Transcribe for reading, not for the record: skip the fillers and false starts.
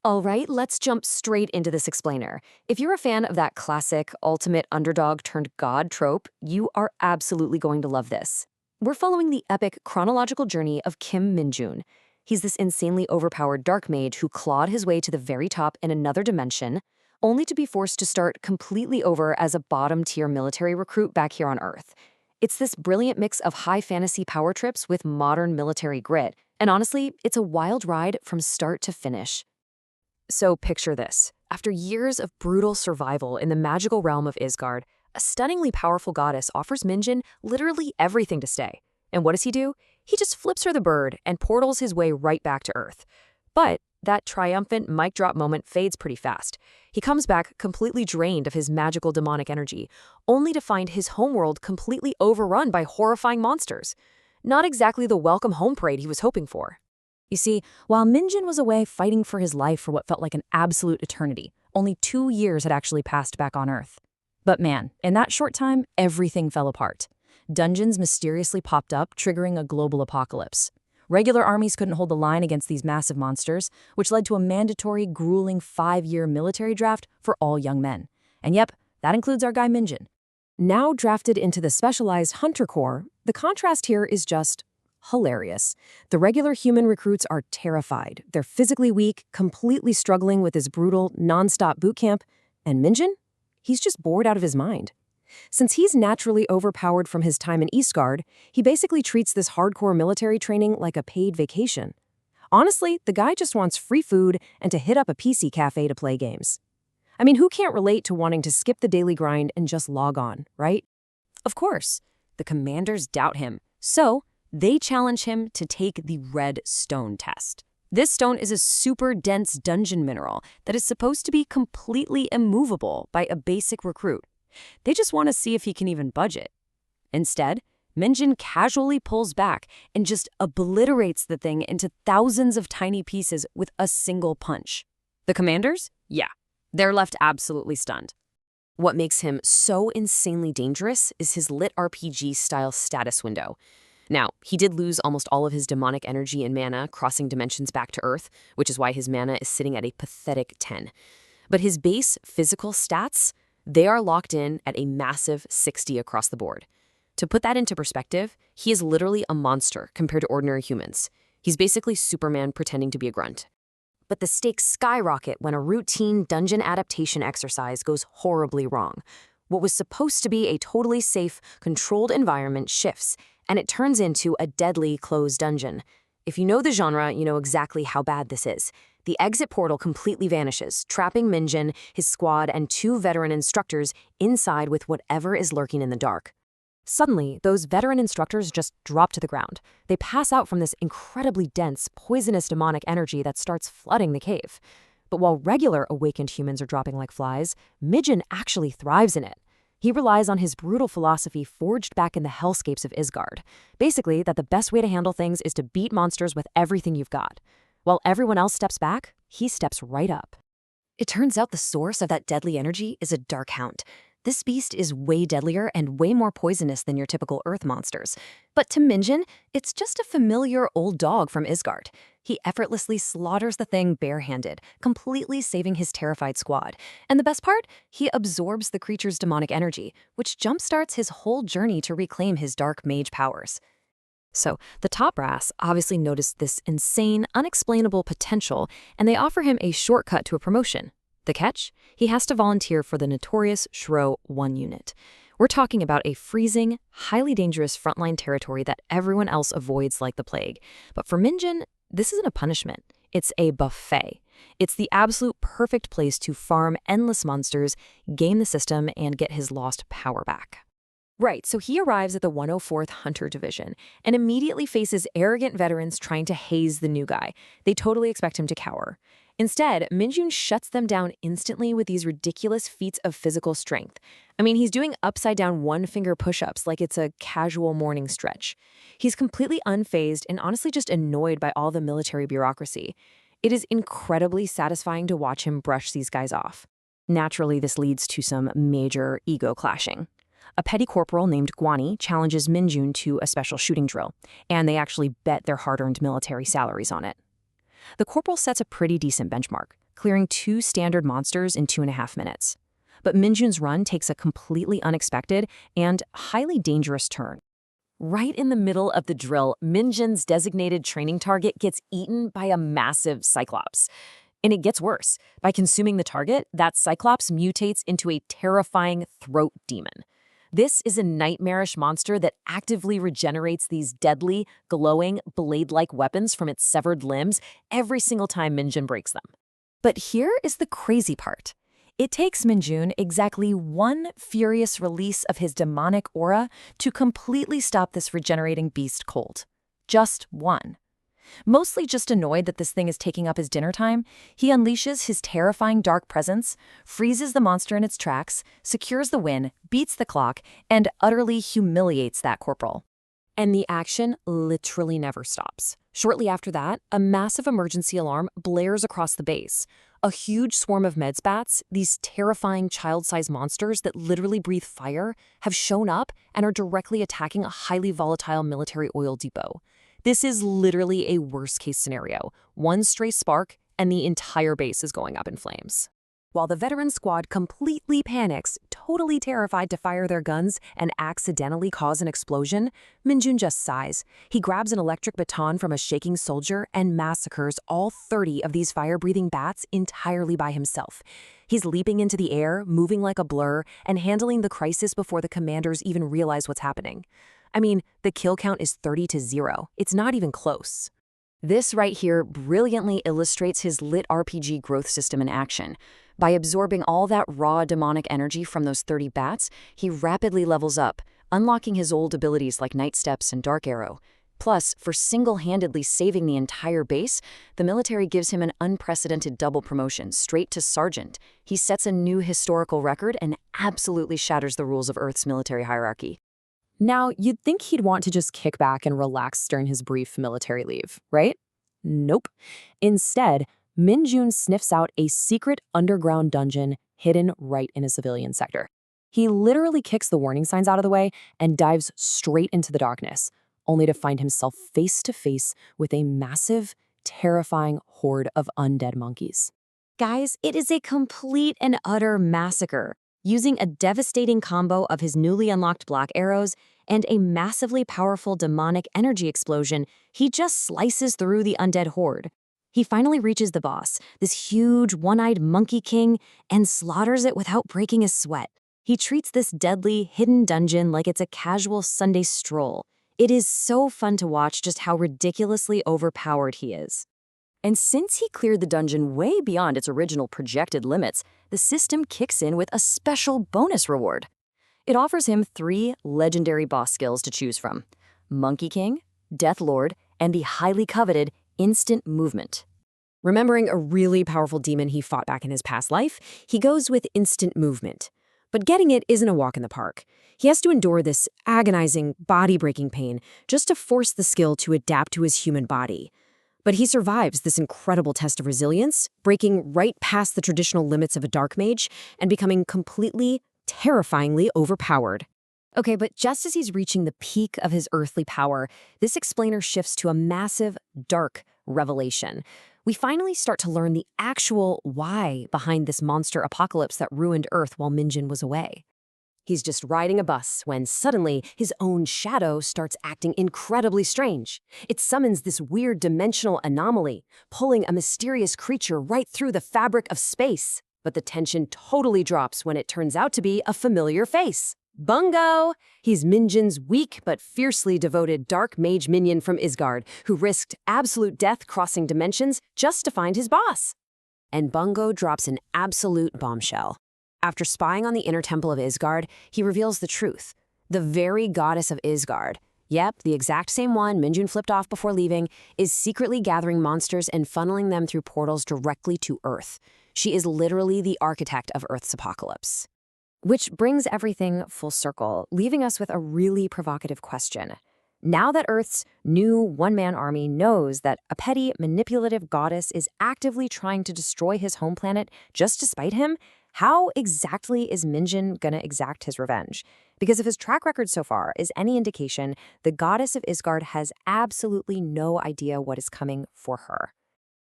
All right, let's jump straight into this explainer. If you're a fan of that classic ultimate underdog turned god trope, you are absolutely going to love this. We're following the epic chronological journey of Kim Minjun. He's this insanely overpowered dark mage who clawed his way to the very top in another dimension, only to be forced to start completely over as a bottom-tier military recruit back here on Earth. It's this brilliant mix of high fantasy power trips with modern military grit, and honestly, it's a wild ride from start to finish. So picture this. After years of brutal survival in the magical realm of Isgard, a stunningly powerful goddess offers Minjin literally everything to stay. And what does he do? He just flips her the bird and portals his way right back to Earth. But that triumphant mic drop moment fades pretty fast. He comes back completely drained of his magical demonic energy, only to find his homeworld completely overrun by horrifying monsters. Not exactly the welcome home parade he was hoping for. You see, while Minjin was away fighting for his life for what felt like an absolute eternity, only 2 years had actually passed back on Earth. But man, in that short time, everything fell apart. Dungeons mysteriously popped up, triggering a global apocalypse. Regular armies couldn't hold the line against these massive monsters, which led to a mandatory, grueling 5-year military draft for all young men. And yep, that includes our guy Minjin. Now drafted into the specialized Hunter Corps, the contrast here is just hilarious. The regular human recruits are terrified. They're physically weak, completely struggling with this brutal, non-stop boot camp. And Minjin? He's just bored out of his mind. Since he's naturally overpowered from his time in Eastgard, he basically treats this hardcore military training like a paid vacation. Honestly, the guy just wants free food and to hit up a PC cafe to play games. I mean, who can't relate to wanting to skip the daily grind and just log on, right? Of course, the commanders doubt him. So, they challenge him to take the red stone test. This stone is a super dense dungeon mineral that is supposed to be completely immovable by a basic recruit. They just want to see if he can even budge it. Instead, Minjin casually pulls back and just obliterates the thing into thousands of tiny pieces with a single punch. The commanders? Yeah, they're left absolutely stunned. What makes him so insanely dangerous is his lit RPG-style status window. Now, he did lose almost all of his demonic energy and mana crossing dimensions back to Earth, which is why his mana is sitting at a pathetic 10. But his base physical stats, they are locked in at a massive 60 across the board. To put that into perspective, he is literally a monster compared to ordinary humans. He's basically Superman pretending to be a grunt. But the stakes skyrocket when a routine dungeon adaptation exercise goes horribly wrong. What was supposed to be a totally safe, controlled environment shifts, and it turns into a deadly closed dungeon. If you know the genre, you know exactly how bad this is. The exit portal completely vanishes, trapping Minjin, his squad, and 2 veteran instructors inside with whatever is lurking in the dark. Suddenly, those veteran instructors just drop to the ground. They pass out from this incredibly dense, poisonous demonic energy that starts flooding the cave. But while regular awakened humans are dropping like flies, Minjin actually thrives in it. He relies on his brutal philosophy forged back in the hellscapes of Isgard. Basically, that the best way to handle things is to beat monsters with everything you've got. While everyone else steps back, he steps right up. It turns out the source of that deadly energy is a dark hound. This beast is way deadlier and way more poisonous than your typical earth monsters. But to Minjin, it's just a familiar old dog from Isgard. He effortlessly slaughters the thing barehanded, completely saving his terrified squad. And the best part? He absorbs the creature's demonic energy, which jumpstarts his whole journey to reclaim his dark mage powers. So, the top brass obviously noticed this insane, unexplainable potential, and they offer him a shortcut to a promotion. The catch? He has to volunteer for the notorious Shro 1 unit. We're talking about a freezing, highly dangerous frontline territory that everyone else avoids like the plague. But for Minjin, this isn't a punishment. It's a buffet. It's the absolute perfect place to farm endless monsters, game the system, and get his lost power back. Right, so he arrives at the 104th Hunter Division and immediately faces arrogant veterans trying to haze the new guy. They totally expect him to cower. Instead, Minjun shuts them down instantly with these ridiculous feats of physical strength. I mean, he's doing upside-down one-finger push-ups like it's a casual morning stretch. He's completely unfazed and honestly just annoyed by all the military bureaucracy. It is incredibly satisfying to watch him brush these guys off. Naturally, this leads to some major ego clashing. A petty corporal named Guani challenges Minjun to a special shooting drill, and they actually bet their hard-earned military salaries on it. The corporal sets a pretty decent benchmark, clearing 2 standard monsters in 2.5 minutes. But Minjun's run takes a completely unexpected and highly dangerous turn. Right in the middle of the drill, Minjin's designated training target gets eaten by a massive cyclops. And it gets worse. By consuming the target, that cyclops mutates into a terrifying throat demon. This is a nightmarish monster that actively regenerates these deadly, glowing, blade-like weapons from its severed limbs every single time Minjun breaks them. But here is the crazy part. It takes Minjun exactly 1 furious release of his demonic aura to completely stop this regenerating beast cold. Just 1. Mostly just annoyed that this thing is taking up his dinner time, he unleashes his terrifying dark presence, freezes the monster in its tracks, secures the win, beats the clock, and utterly humiliates that corporal. And the action literally never stops. Shortly after that, a massive emergency alarm blares across the base. A huge swarm of medspats, these terrifying child-sized monsters that literally breathe fire, have shown up and are directly attacking a highly volatile military oil depot. This is literally a worst-case scenario. 1 stray spark, and the entire base is going up in flames. While the veteran squad completely panics, totally terrified to fire their guns and accidentally cause an explosion, Minjun just sighs. He grabs an electric baton from a shaking soldier and massacres all 30 of these fire-breathing bats entirely by himself. He's leaping into the air, moving like a blur, and handling the crisis before the commanders even realize what's happening. I mean, the kill count is 30-0. It's not even close. This right here brilliantly illustrates his lit RPG growth system in action. By absorbing all that raw demonic energy from those 30 bats, he rapidly levels up, unlocking his old abilities like Night Steps and Dark Arrow. Plus, for single-handedly saving the entire base, the military gives him an unprecedented double promotion, straight to sergeant. He sets a new historical record and absolutely shatters the rules of Earth's military hierarchy. Now, you'd think he'd want to just kick back and relax during his brief military leave, right? Nope. Instead, Minjun sniffs out a secret underground dungeon hidden right in a civilian sector. He literally kicks the warning signs out of the way and dives straight into the darkness, only to find himself face to face with a massive, terrifying horde of undead monkeys. Guys, it is a complete and utter massacre. Using a devastating combo of his newly unlocked black arrows and a massively powerful demonic energy explosion, he just slices through the undead horde. He finally reaches the boss, this huge one-eyed monkey king, and slaughters it without breaking a sweat. He treats this deadly, hidden dungeon like it's a casual Sunday stroll. It is so fun to watch just how ridiculously overpowered he is. And since he cleared the dungeon way beyond its original projected limits, the system kicks in with a special bonus reward. It offers him 3 legendary boss skills to choose from: Monkey King, Death Lord, and the highly coveted Instant Movement. Remembering a really powerful demon he fought back in his past life, he goes with Instant Movement. But getting it isn't a walk in the park. He has to endure this agonizing, body-breaking pain just to force the skill to adapt to his human body. But he survives this incredible test of resilience, breaking right past the traditional limits of a dark mage and becoming completely, terrifyingly overpowered. Okay, but just as he's reaching the peak of his earthly power, this explainer shifts to a massive, dark revelation. We finally start to learn the actual why behind this monster apocalypse that ruined Earth while Minjun was away. He's just riding a bus when suddenly his own shadow starts acting incredibly strange. It summons this weird dimensional anomaly, pulling a mysterious creature right through the fabric of space. But the tension totally drops when it turns out to be a familiar face. Bungo! He's Minjun's weak but fiercely devoted dark mage minion from Isgard, who risked absolute death crossing dimensions just to find his boss. And Bungo drops an absolute bombshell. After spying on the inner temple of Isgard, he reveals the truth. The very goddess of Isgard, yep, the exact same one Minjun flipped off before leaving, is secretly gathering monsters and funneling them through portals directly to Earth. She is literally the architect of Earth's apocalypse. Which brings everything full circle, leaving us with a really provocative question. Now that Earth's new one-man army knows that a petty, manipulative goddess is actively trying to destroy his home planet just to spite him, how exactly is Minjun gonna exact his revenge? Because if his track record so far is any indication, the goddess of Isgard has absolutely no idea what is coming for her.